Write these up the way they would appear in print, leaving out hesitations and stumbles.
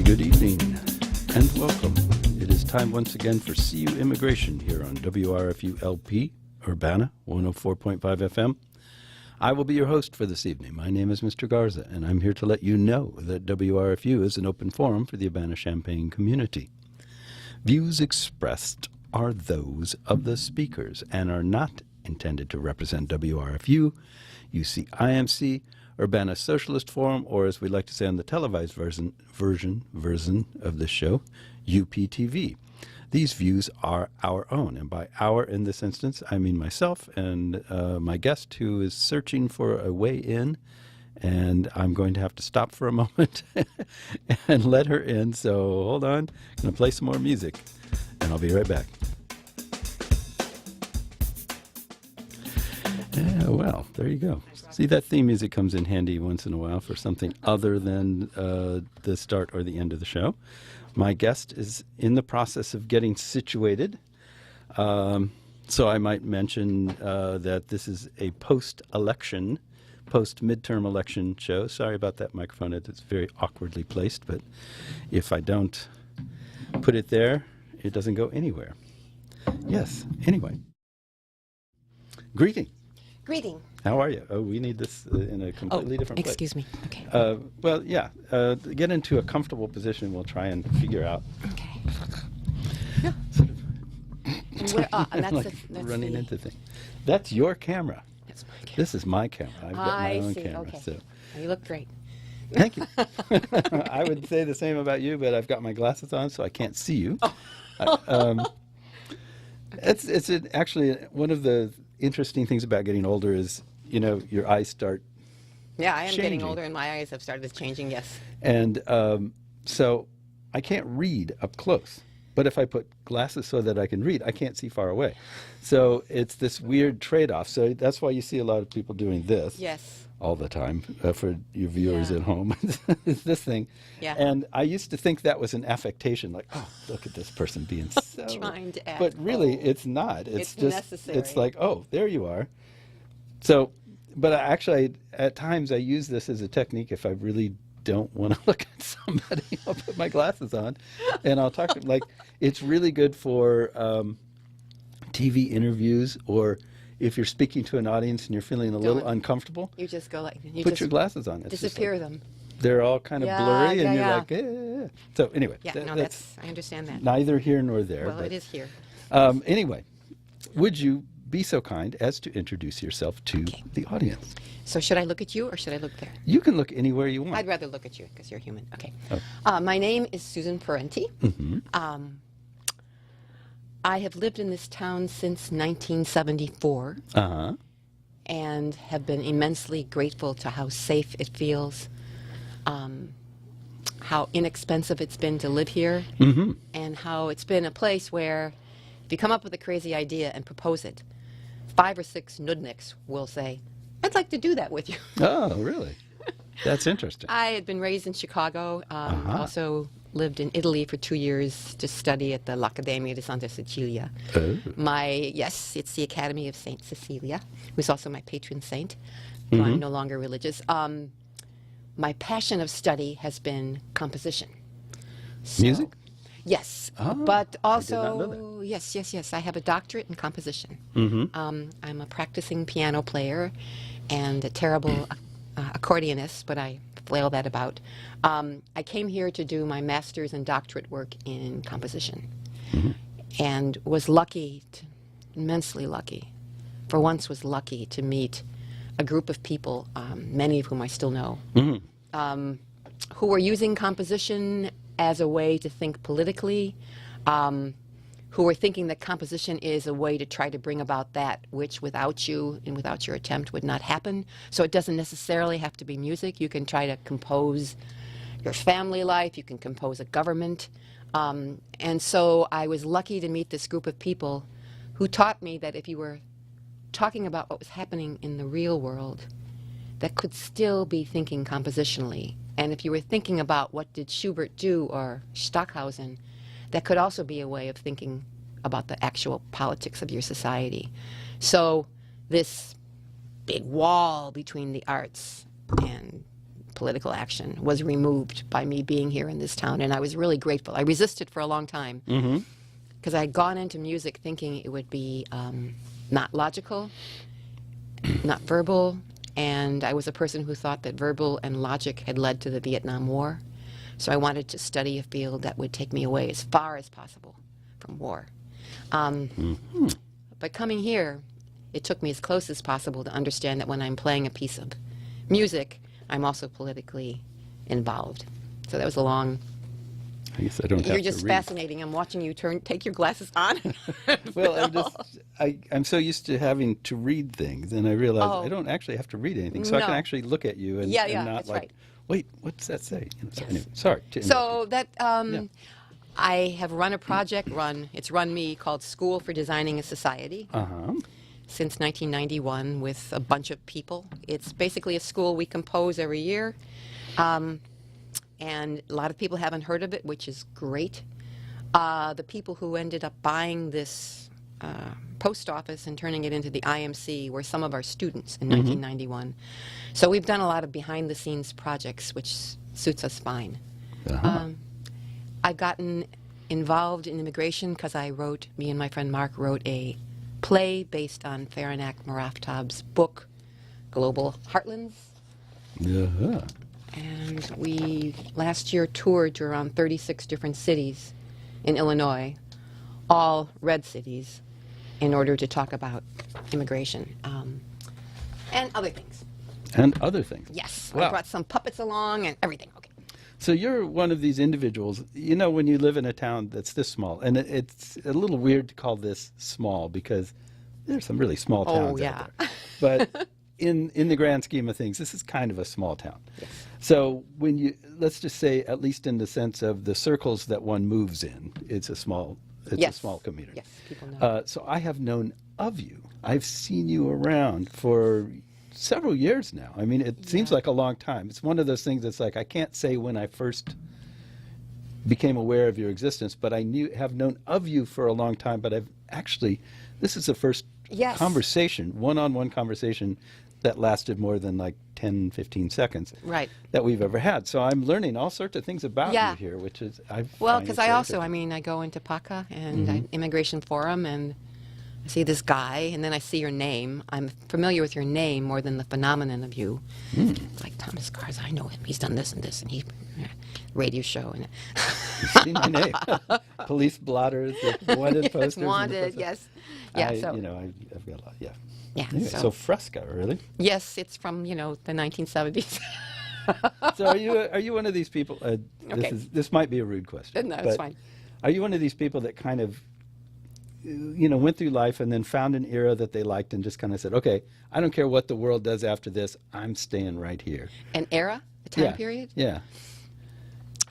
Good evening and welcome. It is time once again for CU Immigration here on WRFU LP, Urbana, 104.5 FM. I will be your host for this evening. My name is Mr. Garza, and I'm here to let you know that WRFU is an open forum for the Urbana-Champaign community. Views expressed are those of the speakers and are not intended to represent WRFU, UCIMC, Urbana Socialist Forum, or as we like to say on the televised version of this show, UPTV. These views are our own, and by our in this instance, I mean myself and my guest who is searching for a way in, and I'm going to have to stop for a moment and let her in, so hold on. I'm going to play some more music, and I'll be right back. Yeah, well, there you go. See, that theme music comes in handy once in a while for something other than the start or the end of the show. My guest is in the process of getting situated. So I might mention that this is a post-midterm election show. Sorry about that microphone. It's very awkwardly placed, but if I don't put it there, it doesn't go anywhere. Yes, anyway. Greeting. Greeting. How are you? Oh, we need this in a completely different place. Excuse me. Okay. Well, yeah. Get into a comfortable position. We'll try and figure out. Okay. Yeah. Sort of, and that's like running into things. That's your camera. That's my camera. This is my camera. I've got my own see. camera. Okay. So. You look great. Thank you. I would say the same about you, but I've got my glasses on, so I can't see you. Oh. It's actually one of the interesting things about getting older is, you know, your eyes start Yeah, I am changing. getting older, and my eyes have started changing. Yes. And so I can't read up close. But if I put glasses so that I can read, I can't see far away. So it's this weird trade-off. So that's why you see a lot of people doing this. Yes. All the time for your viewers Yeah. at home. It's this thing. Yeah. And I used to think that was an affectation, like, oh, look at this person being so... Trying to act But really, old. it's not. It's just necessary. It's like, oh, there you are. So, but at times I use this as a technique if I really don't want to look at somebody. I'll put my glasses on and I'll talk to them. Like, it's really good for TV interviews, or if you're speaking to an audience and you're feeling a little uncomfortable, You just go like put your glasses on. It's just disappear like, them. they're all kind of Yeah, blurry, and yeah, you're yeah. like, eh. So anyway, Yeah. No, that's I understand that. neither here nor there. Well, but, it is here. Anyway, would you be so kind as to introduce yourself to the audience? So should I look at you or should I look there? You can look anywhere you want. I'd rather look at you because you're human. Okay. Oh. My name is Susan Parenti. Mm-hmm. I have lived in this town since 1974 Uh-huh. and have been immensely grateful to how safe it feels, how inexpensive it's been to live here, Mm-hmm. and how it's been a place where if you come up with a crazy idea and propose it, 5 or 6 nudniks will say, I'd like to do that with you. Oh, really? That's interesting. I had been raised in Chicago, also lived in Italy for 2 years to study at the L'Accademia di Santa Cecilia. Oh. Yes, it's the Academy of Saint Cecilia, who's also my patron saint, though I'm no longer religious. My passion of study has been composition. So- Music? Yes, Oh, but I did not know also, yes. I have a doctorate in composition. Mm-hmm. I'm a practicing piano player and a terrible accordionist, but I flail that about. I came here to do my master's and doctorate work in composition, and was lucky, immensely lucky, for once was lucky to meet a group of people, many of whom I still know, who were using composition as a way to think politically, who were thinking that composition is a way to try to bring about that which without you and without your attempt would not happen. So it doesn't necessarily have to be music. You can try to compose your family life. You can compose a government. And so I was lucky to meet this group of people who taught me that if you were talking about what was happening in the real world, that could still be thinking compositionally. And if you were thinking about what did Schubert do or Stockhausen, that could also be a way of thinking about the actual politics of your society. So this big wall between the arts and political action was removed by me being here in this town, and I was really grateful. I resisted for a long time because I had gone into music thinking it would be not logical, not verbal, and I was a person who thought that verbal and logic had led to the Vietnam War. So I wanted to study a field that would take me away as far as possible from war. But coming here, it took me as close as possible to understand that when I'm playing a piece of music, I'm also politically involved. So that was a long... I guess I don't have to You're just read. fascinating. I'm watching you take your glasses on. Well, I'm so used to having to read things, and I realize Oh. I don't actually have to read anything, so I can No. actually look at you and, Yeah, and not that's like, right. wait, what's that say? You know, so Yes. anyway, sorry. To interrupt So that I have run a project, it's run me, called School for Designing a Society you. Uh-huh. since 1991 with a bunch of people. It's basically a school we compose every year. And a lot of people haven't heard of it, which is great. The people who ended up buying this post office and turning it into the IMC were some of our students in 1991. So we've done a lot of behind-the-scenes projects, which suits us fine. Uh-huh. I've gotten involved in immigration because me and my friend Mark wrote a play based on Faranak Maraftab's book, Global Heartlands. Yeah. And we last year toured to around 36 different cities in Illinois, all red cities, in order to talk about immigration and other things. And other things. Yes, Wow. I brought some puppets along and everything. Okay. So you're one of these individuals, you know, when you live in a town that's this small, and it's a little weird to call this small because there's some really small towns out there. But in the grand scheme of things, this is kind of a small town. Yes. So let's just say, at least in the sense of the circles that one moves in, it's a small community. Yes, people know. So I have known of you. I've seen you around for several years now. I mean, it seems like a long time. It's one of those things that's like, I can't say when I first became aware of your existence, but I have known of you for a long time, but this is the first conversation, one-on-one conversation that lasted more than like 10, 15 seconds that we've ever had. So I'm learning all sorts of things about you here, which is, because I go into PACA and Immigration Forum, and I see this guy, and then I see your name. I'm familiar with your name more than the phenomenon of you. Like Thomas Garza, I know him. He's done this and this, and he radio show. And you've seen my name. Police blotters, the wanted posters. Wanted, yes. Yeah, I've got a lot, yeah. Yeah. Anyway, so Fresca, really? Yes, it's from, the 1970s. So are you one of these people, this might be a rude question. No, it's fine. Are you one of these people that kind of, went through life and then found an era that they liked and just kind of said, okay, I don't care what the world does after this, I'm staying right here? An era? A time period? Yeah.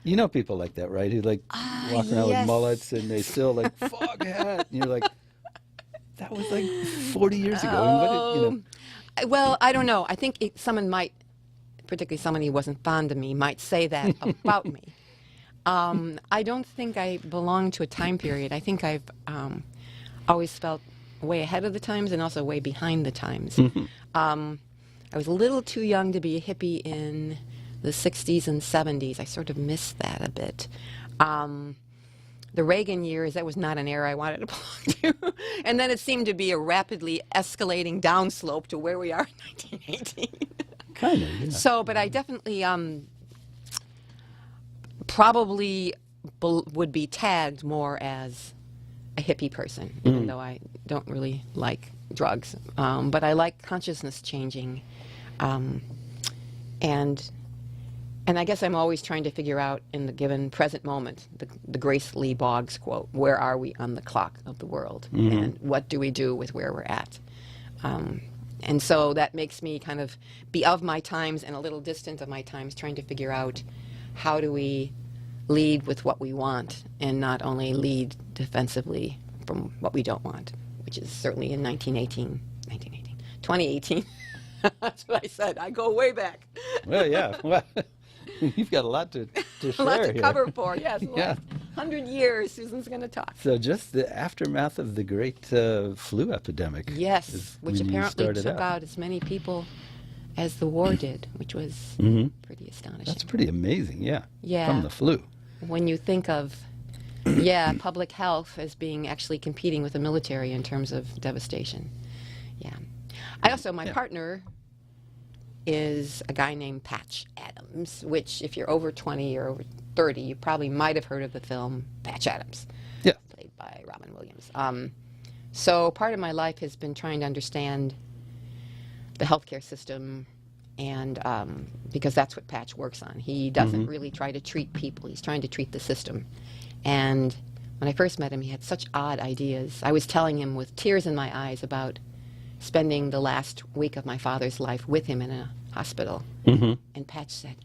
You know people like that, right? Who walk around with mullets and they still fog hat. And you're like, that was 40 years ago. And Well, I don't know. I think someone might, particularly someone who wasn't fond of me, might say that about me. I don't think I belong to a time period. I think I've always felt way ahead of the times and also way behind the times. I was a little too young to be a hippie in the 60s and 70s. I sort of missed that a bit. The Reagan years, that was not an era I wanted to belong to. And then it seemed to be a rapidly escalating downslope to where we are in 1918. Kind of, yeah. So, but I definitely probably would be tagged more as a hippie person, even though I don't really like drugs. But I like consciousness changing. And I guess I'm always trying to figure out in the given present moment, the Grace Lee Boggs quote, where are we on the clock of the world? And what do we do with where we're at? And so that makes me kind of be of my times and a little distant of my times, trying to figure out how do we lead with what we want and not only lead defensively from what we don't want, which is certainly in 2018. That's what I said. I go way back. Well, yeah. Well, you've got a lot to share A lot to here. cover for, yes. Yeah. 100 years, Susan's going to talk. So just the aftermath of the great flu epidemic. Yes, is which when you apparently started took out as many people as the war did, which was Mm-hmm. pretty astonishing. That's pretty amazing, yeah. Yeah. From the flu. When you think of, public health as being actually competing with the military in terms of devastation. Yeah. My Yeah. partner is a guy named Patch Adams, which if you're over 20 or over 30, you probably might have heard of the film Patch Adams, Yeah. played by Robin Williams. So part of my life has been trying to understand the healthcare system, and because that's what Patch works on. He doesn't really try to treat people. He's trying to treat the system. And when I first met him, he had such odd ideas. I was telling him with tears in my eyes about spending the last week of my father's life with him in a hospital. Mm-hmm. And Patch said,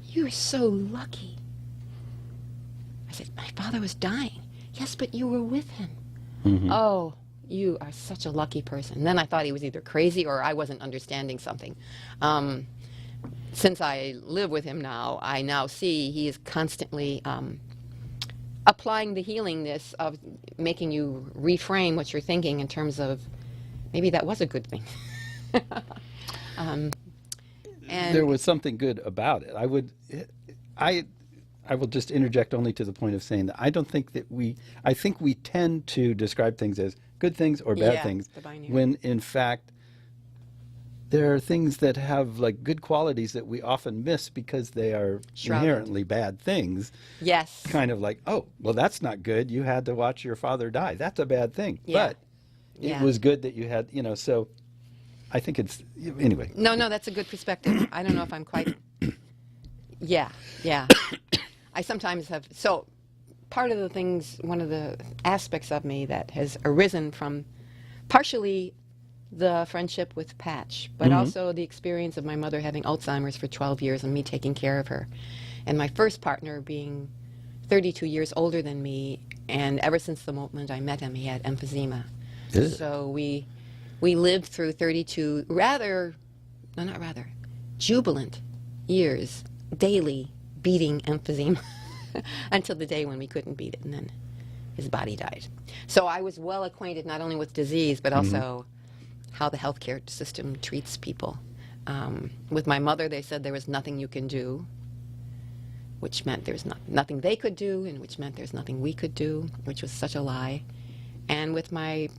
"You're so lucky." I said, "My father was dying." "Yes, but you were with him." Mm-hmm. "Oh, you are such a lucky person." And then I thought he was either crazy or I wasn't understanding something. Since I live with him now, I now see he is constantly applying the healingness of making you reframe what you're thinking in terms of maybe that was a good thing. And There was something good about it. I will just interject only to the point of saying that I think we tend to describe things as good things or bad Yeah, things, the binary. when in fact there are things that have like good qualities that we often miss because they are Shrouded. inherently bad things. yes. Kind of like, oh, well, that's not good. You had to watch your father die. That's a bad thing. Yeah. But Yeah. it was good that you had, so I think it's, anyway. No, that's a good perspective. I don't know if I'm quite. Yeah. I sometimes have. So, part of the things, one of the aspects of me that has arisen from partially the friendship with Patch, but also the experience of my mother having Alzheimer's for 12 years and me taking care of her. And my first partner being 32 years older than me, and ever since the moment I met him, he had emphysema. Ugh. So we lived through 32 jubilant years, daily beating emphysema until the day when we couldn't beat it, and then his body died. So I was well acquainted not only with disease, but also how the healthcare system treats people. With my mother, they said there was nothing you can do, which meant there's nothing they could do, and which meant there's nothing we could do, which was such a lie. And with my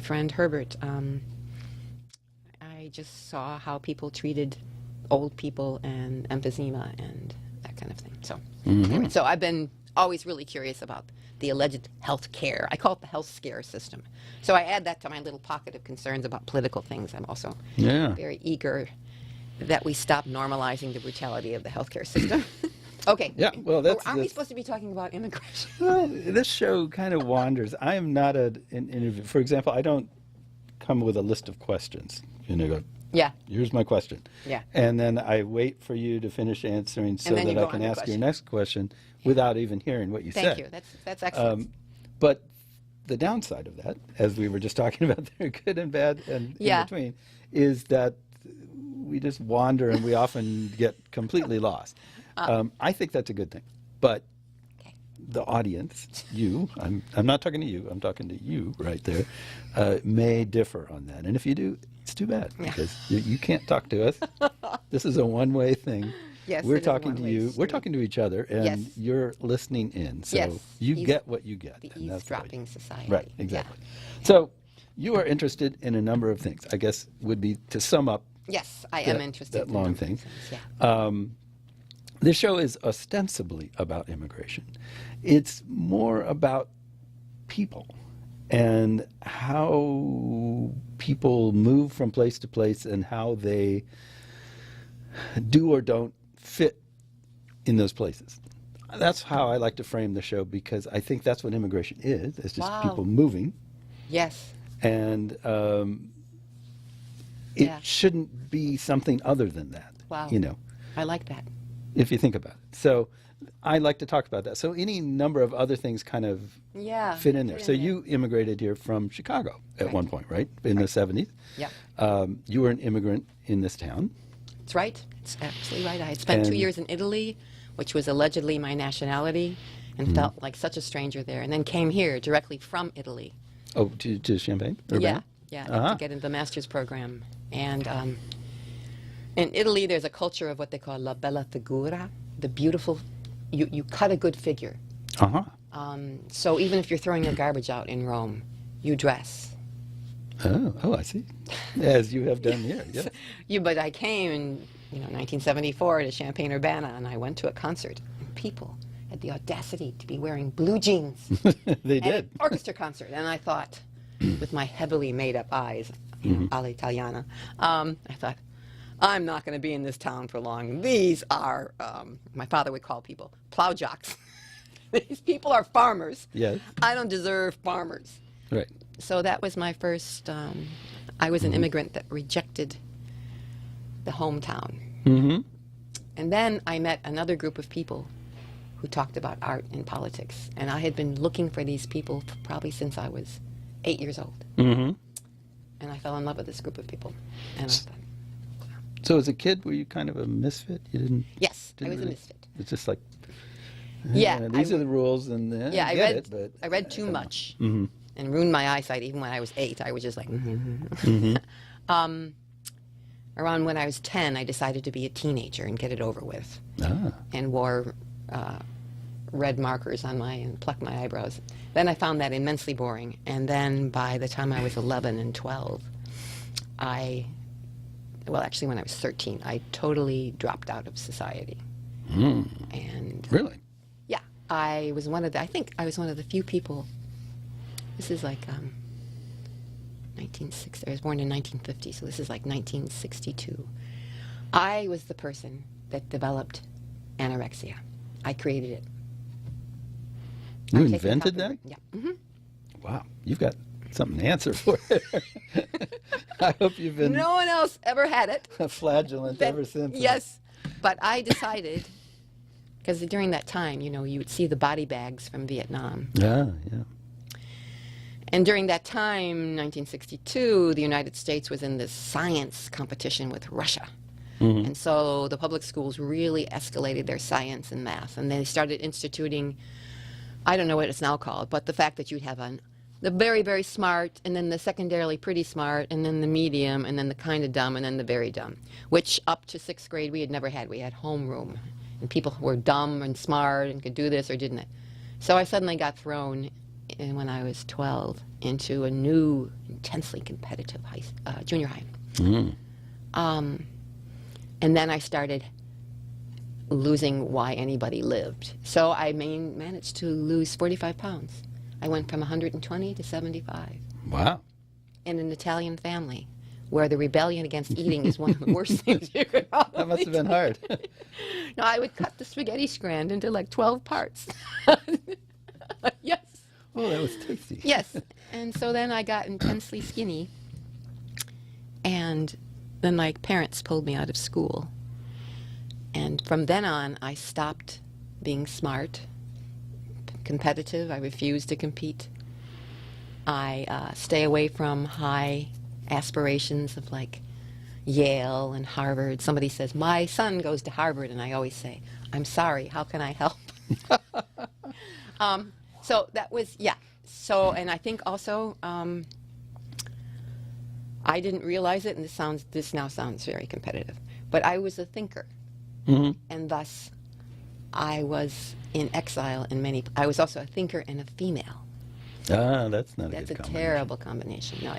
friend Herbert, I just saw how people treated old people and emphysema and that kind of thing. So, anyway, so I've been always really curious about the alleged health care. I call it the health scare system. So I add that to my little pocket of concerns about political things. I'm also very eager that we stop normalizing the brutality of the healthcare system. Okay. Yeah, well, Aren't we supposed to be talking about immigration? Well, this show kind of wanders. I am not an interview. For example, I don't come with a list of questions. Go, Yeah. here's my question. Yeah. And then I wait for you to finish answering so then you that go I can on to ask your question. next question without even hearing what you Thank said. you. That's excellent. But the downside of that, as we were just talking about, there good and bad and Yeah. in between, is that we just wander and we often get completely lost. I think that's a good thing. But Okay. the audience, you, I'm not talking to you, I'm talking to you right there, may differ on that. And if you do, it's too bad because you can't talk to us. This is a one-way thing. Yes, We're it is a talking to one-way you. We're street. talking to each other, and Yes. you're listening in. So Yes. you Eaves- get what you get. The and that's the way- eavesdropping society. Right, exactly. So you are interested in a number of things, I guess would be to sum up Yes, I am that- interested that in long those thing. things, Yeah. This show is ostensibly about immigration. It's more about people and how people move from place to place and how they do or don't fit in those places. That's how I like to frame the show because I think that's what immigration is. It's just Wow. people moving. Yes. And it Yeah. shouldn't be something other than that. Wow. I like that. If you think about it. So I like to talk about that. So any number of other things kind of Yeah. fit in there. So you immigrated here from Chicago at Right. one point, right? In the 70s. Yeah. You were an immigrant in this town. It's right. It's absolutely right. I had spent 2 And- years in Italy, which was allegedly my nationality, and felt like such a stranger there, and then came here directly from Italy. Oh, to Champaign? Urbana? Yeah, Uh-huh. to get into the master's program. And in Italy, there's a culture of what they call la bella figura, the beautiful, you cut a good figure. Uh-huh. So even if you're throwing your garbage out in Rome, you dress. Oh, I see. As you have done here, yes. But I came in 1974 to Champaign-Urbana, and I went to a concert, and people had the audacity to be wearing blue jeans. They At did. an orchestra concert, and I thought, with my heavily made-up eyes, all'Italiana, I thought, I'm not going to be in this town for long. These are, my father would call people plow jocks. These people are farmers. Yes. I don't deserve farmers. Right. So that was my first, I was an immigrant that rejected the hometown. Mm-hmm. And then I met another group of people who talked about art and politics. And I had been looking for these people probably since I was 8 years old. Mm-hmm. And I fell in love with this group of people. And I thought, So as a kid, were you kind of a misfit? You didn't... yes, I didn't was a really- misfit. It's just like, Yeah, these are the rules, and Yeah, I I get read, it, but... I read too much Mm-hmm. and ruined my eyesight even when I was 8. I was just like, Around when I was 10, I decided to be a teenager and get it over with. Ah. And wore red markers on and plucked my eyebrows. Then I found that immensely boring. And then by the time I was 11 and 12, actually when I was 13, I totally dropped out of society. And Really? yeah, I was one of the few people, this is like 1960, I was born in 1950, so this is like 1962. I was the person that developed anorexia. I created it. You I'm taking invented that? copyright. Yeah. Mm-hmm. Wow, you've got something to answer for. I hope you've been No one else ever had it. a flagellant ever since. Yes, but I decided, because during that time, you would see the body bags from Vietnam. Yeah, yeah. And during that time, 1962, the United States was in this science competition with Russia. And so the public schools really escalated their science and math. And they started instituting, I don't know what it's now called, but the fact that you'd have the very, very smart, and then the secondarily pretty smart, and then the medium, and then the kind of dumb, and then the very dumb, which up to 6th grade we had never had. We had homeroom, and people who were dumb and smart and could do this or didn't. So I suddenly got thrown, when I was 12, into a new, intensely competitive junior high. And then I started losing why anybody lived. So I managed to lose 45 pounds. I went from 120 to 75 Wow. in an Italian family where the rebellion against eating is one of the worst things you could probably That must have been hard. No, I would cut the spaghetti strand into like 12 parts. Yes. Oh, that was tasty. Yes. And so then I got intensely skinny. And then my parents pulled me out of school. And from then on, I stopped being smart, competitive. I refused to compete. I stay away from high aspirations of like Yale and Harvard. Somebody says, my son goes to Harvard, and I always say, I'm sorry, how can I help? So that was, yeah. So, and I think also, I didn't realize it, and this now sounds very competitive, but I was a thinker. And thus, I was in exile I was also a thinker and a female. Ah, that's not a That's good a combination. terrible combination. No,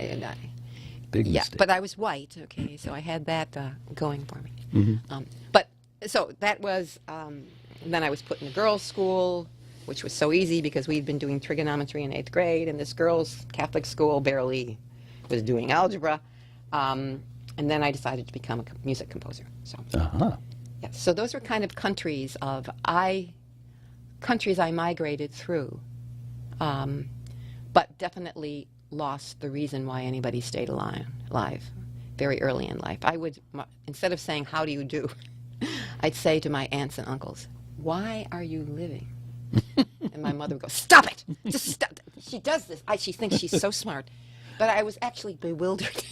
Big yeah, mistake. but I was white, okay, so I had that going for me. But so that was, then I was put in a girls' school, which was so easy because we'd been doing trigonometry in 8th grade, and this girls' Catholic school barely was doing algebra. And then I decided to become a music composer. So, Uh-huh. yeah, so those were kind of countries I migrated through, but definitely lost the reason why anybody stayed alive very early in life. I would, instead of saying, how do you do, I'd say to my aunts and uncles, why are you living? And my mother would go, stop it! Just stop. She does this. She thinks she's so smart. But I was actually bewildered.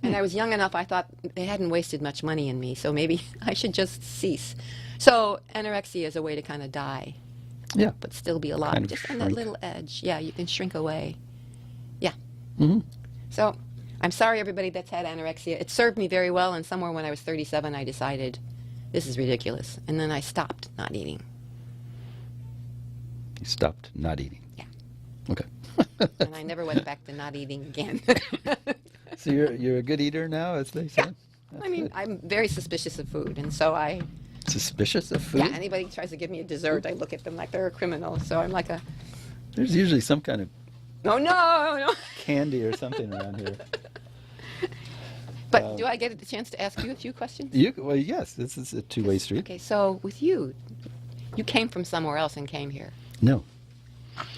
And I was young enough, I thought they hadn't wasted much money in me, so maybe I should just cease. So anorexia is a way to kind of die, Yeah. but still be alive. Kind of Just on that shrink. little edge. Yeah, you can shrink away. Yeah. So I'm sorry, everybody that's had anorexia. It served me very well, and somewhere when I was 37, I decided this is ridiculous, and then I stopped not eating. You stopped not eating. Yeah. Okay. And I never went back to not eating again. So you're a good eater now, as they say? I mean, Good. I'm very suspicious of food, and so I, Suspicious of food? yeah, anybody tries to give me a dessert, I look at them like they're a criminal. So I'm like a, There's usually some kind of no, no, no. candy or something around here. But do I get the chance to ask you a few questions? Well, yes, this is a two-way street. Okay, so with you, you came from somewhere else and came here. No,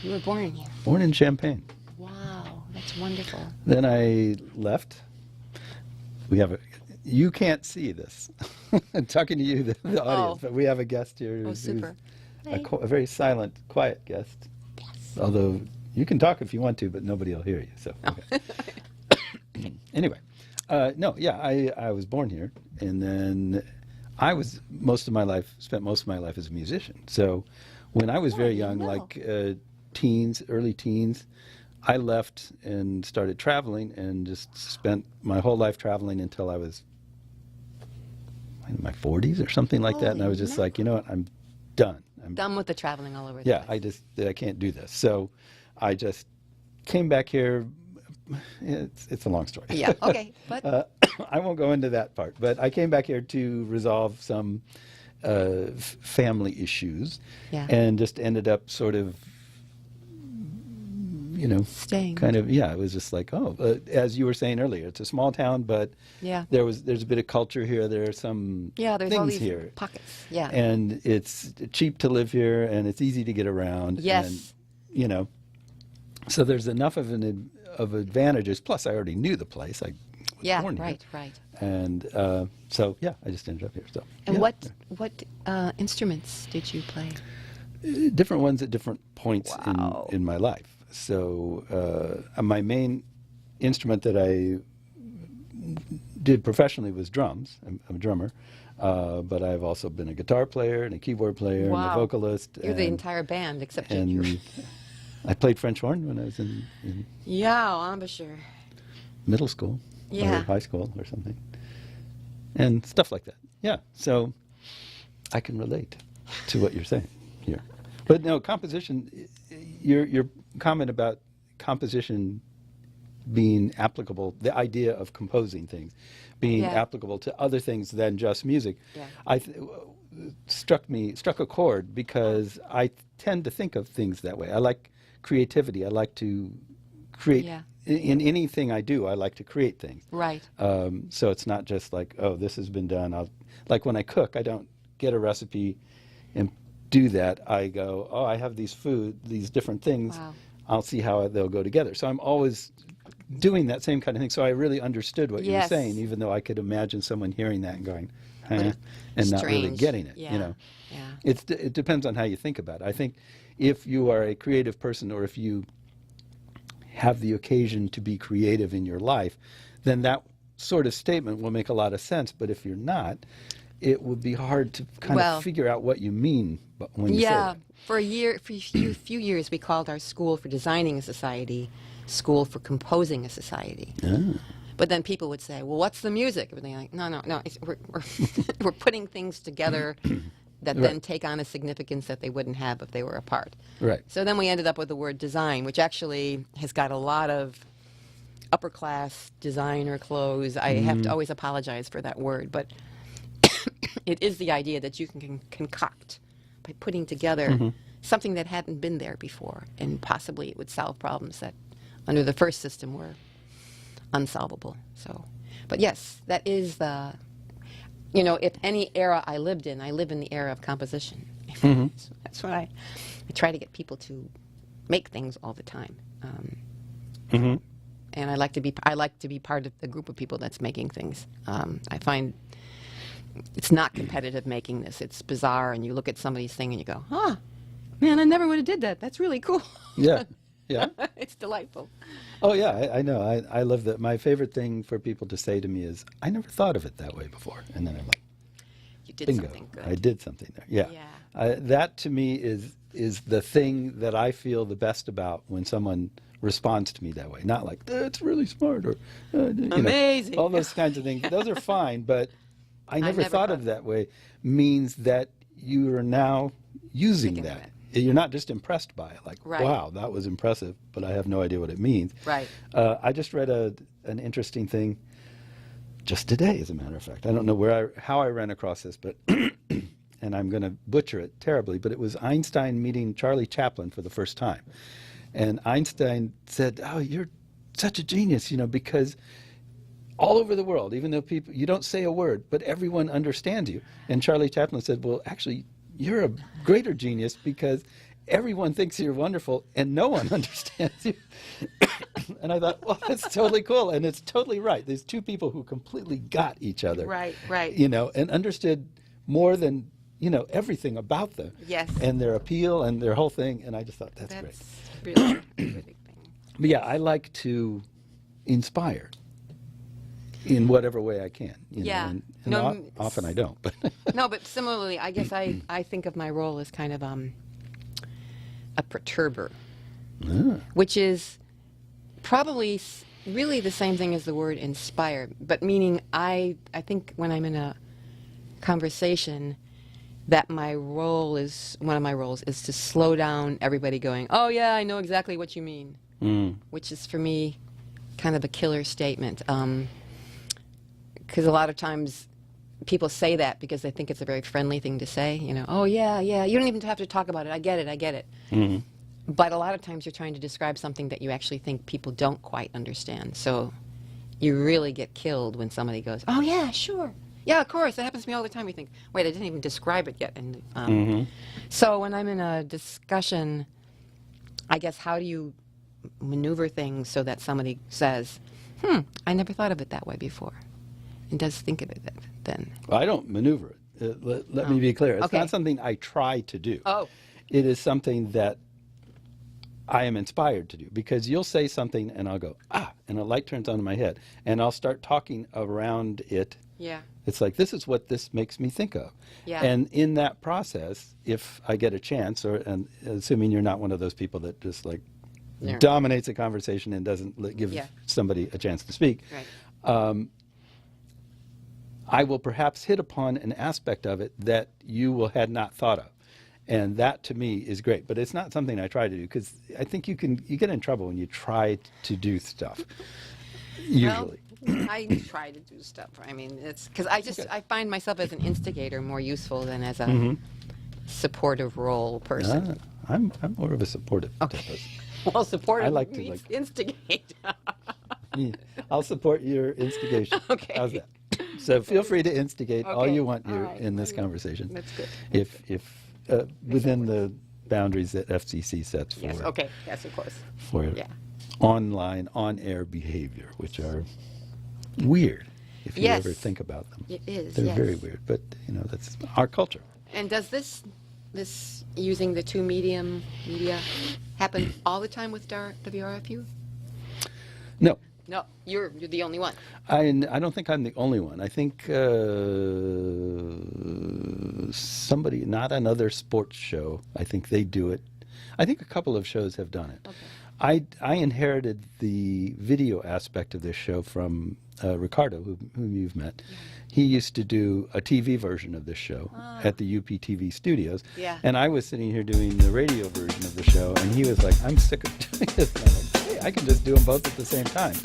You were born here. born in Champaign. Wow, that's wonderful. Then I left. You can't see this. I'm talking to you, the audience, but we have a guest here. Oh, super. A very silent, quiet guest. Yes. Although you can talk if you want to, but nobody will hear you. So okay. Anyway, no, yeah, I was born here, and then I spent most of my life as a musician. So when I was very young, like early teens, I left and started traveling, and just spent my whole life traveling until I was in my 40s or something like that. And I was just like, you know what, I'm done. I'm Done with the traveling all over the place. I can't do this. So I just came back here. It's a long story. Yeah, okay. But I won't go into that part. But I came back here to resolve some family issues, Yeah. and just ended up sort of, staying. kind of, yeah, it was just like, as you were saying earlier, it's a small town, but Yeah. there's a bit of culture here. There are some Yeah, there's things all these here. pockets. Yeah. And it's cheap to live here, and it's easy to get around. Yes. And, so there's enough of advantages. Plus, I already knew the place. I was Yeah, born here. right. And so, yeah, I just ended up here. So, And yeah. what instruments did you play? Different ones at different points Wow. in my life. So my main instrument that I did professionally was drums. I'm a drummer. But I've also been a guitar player and a keyboard player and a Wow. vocalist. You're the entire band, except you. And I played French horn when I was in Yeah, embouchure. middle school Yeah. or high school or something. And stuff like that. Yeah. So I can relate to what you're saying here. But no, composition, your comment about composition being applicable, the idea of composing things being Yeah. applicable to other things than just music, Yeah. struck a chord, because I tend to think of things that way. I like creativity. I like to create. Yeah. In anything I do, I like to create things. Right. So it's not just like, oh, this has been done. Like when I cook, I don't get a recipe and do that. I go, oh, I have these different things. Wow. I'll see how they'll go together. So I'm always doing that same kind of thing. So I really understood what you were Yes. saying, even though I could imagine someone hearing that and going, But and not really strange. getting it. Yeah. Yeah. It depends on how you think about it. I think if you are a creative person, or if you have the occasion to be creative in your life, then that sort of statement will make a lot of sense. But if you're not, it would be hard to kind of figure out what you mean when you say Yeah. that. For a few years, we called our school for designing a society, School for Composing a Society. Ah. But then people would say, "Well, what's the music?" Everything like, no. We're we're putting things together that then Right. take on a significance that they wouldn't have if they were apart. Right. So then we ended up with the word design, which actually has got a lot of upper class designer clothes. I have to always apologize for that word, but it is the idea that you can concoct by putting together something that hadn't been there before, and possibly it would solve problems that under the first system were unsolvable. So, but yes, that is the, if any era I lived in, I live in the era of composition. So that's what I try to get people to make things all the time. And I like to be part of the group of people that's making things. I find it's not competitive making this. It's bizarre, and you look at somebody's thing and you go, "Huh, man, I never would have did that. That's really cool." Yeah. Yeah. It's delightful. Oh, yeah, I know. I love that. My favorite thing for people to say to me is, I never thought of it that way before. And then I'm like, You did bingo, something good. I did something there. Yeah. Yeah. That to me is, is the thing that I feel the best about when someone responds to me that way. Not like, that's really smart, or Amazing. all those kinds of things. Those are fine, but I never never thought thought of that way means that you are now using Sticking that. with it. You're not just impressed by it, like, Right. wow, that was impressive, but I have no idea what it means. Right. I just read an interesting thing just today, as a matter of fact. I don't know how I ran across this, but and I'm going to butcher it terribly, but it was Einstein meeting Charlie Chaplin for the first time. And Einstein said, oh, you're such a genius, because all over the world, even though you don't say a word, but everyone understands you. And Charlie Chaplin said, well, actually, you're a greater genius because everyone thinks you're wonderful and no one understands you. And I thought, well, that's totally cool. And it's totally right. There's two people who completely got each other. Right, right. And understood more than, everything about them. Yes. And their appeal and their whole thing. And I just thought, that's great. That's really a big thing. But yeah, I like to inspire in whatever way I can. Yeah. And No, often I don't. But No, but similarly, I guess I think of my role as kind of a perturber, which is probably really the same thing as the word inspire, but meaning I think when I'm in a conversation that one of my roles is to slow down everybody going, oh yeah, I know exactly what you mean, which is for me kind of a killer statement. Because a lot of times people say that because they think it's a very friendly thing to say, oh yeah, you don't even have to talk about it, I get it. mm-hmm. But a lot of times you're trying to describe something that you actually think people don't quite understand. So you really get killed when somebody goes, oh yeah, sure. Yeah, of course, that happens to me all the time. You think, wait, I didn't even describe it yet. And so when I'm in a discussion, I guess how do you maneuver things so that somebody says, I never thought of it that way before, and does think of it then. Well, I don't maneuver it. Let me be clear. It's Okay. not something I try to do. Oh. It is something that I am inspired to do, because you'll say something and I'll go, and a light turns on in my head, and I'll start talking around it. Yeah. It's like, this is what this makes me think of. Yeah. And in that process, if I get a chance, and assuming you're not one of those people that just like Yeah. dominates a conversation and doesn't give Yeah. somebody a chance to speak, Right. I will perhaps hit upon an aspect of it that you had not thought of. And that to me is great, but it's not something I try to do, because I think you get in trouble when you try to do stuff. Usually. Well, I try to do stuff. I mean, it's because I find myself as an instigator more useful than as a supportive role person. I'm more of a supportive type Okay. person. Well, supportive I like to, means instigate. Yeah, I'll support your instigation. Okay. How's that? So feel free to instigate all Okay. you want All right. in this conversation. That's good. If within the boundaries that FCC sets for Yes. Okay. Yes, of course. for Yeah. online, on-air behavior, which are weird if you Yes. ever think about them. It is. They're yes. very weird, but that's our culture. And does this using the two media happen all the time with WRFU? No, No, you're the only one. I don't think I'm the only one. I think somebody, not another sports show, I think they do it. I think a couple of shows have done it. Okay. I inherited the video aspect of this show from Ricardo, whom you've met. He used to do a TV version of this show at the UPTV studios. Yeah. And I was sitting here doing the radio version of the show, and he was like, I'm sick of doing this. And I'm like, hey, I can just do them both at the same time.